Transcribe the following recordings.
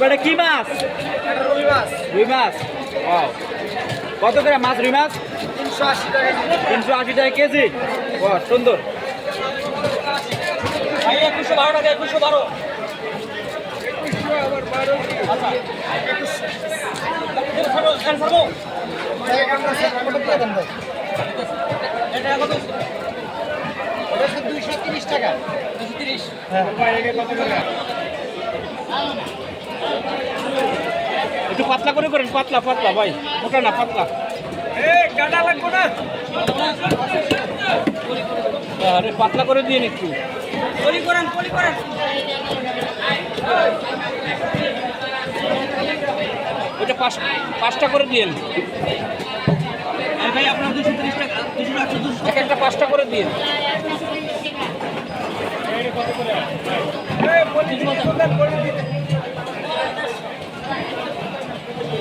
এটা কি মাছ? রুই মাছ। রুই মাছ। ও কত করে মাছ রুই মাছ? 380 টাকা কেজি। 380 টাকা কেজি। ও সুন্দর। ভাই 2112 টাকা 2112। 2100 আবার 12 কি? আচ্ছা 2100 ছাড়ো ছাড়ো। টাকা আমরা কত করে দেন ভাই? এটা কত? এটা হচ্ছে 230 টাকা। 230। হ্যাঁ ভাই এটা কত করে? একটু পাতলা করে করেন, পাতলা পাতলা ভাই, মোটা না পাতলা। কাটা লাগবে না। আরে পাতলা করে দিন একটু। পলি করেন পলি করেন। ওইটা পাঁচটা করে দিন। আর ভাই আপনার 230 টাকা 200 এক একটা 5টা করে দিন। এই পলি দিতে পলি দিতে।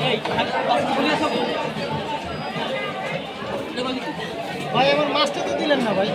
এই পলি আছে। ভাই আমার মাছটা তো দিলেন না ভাই।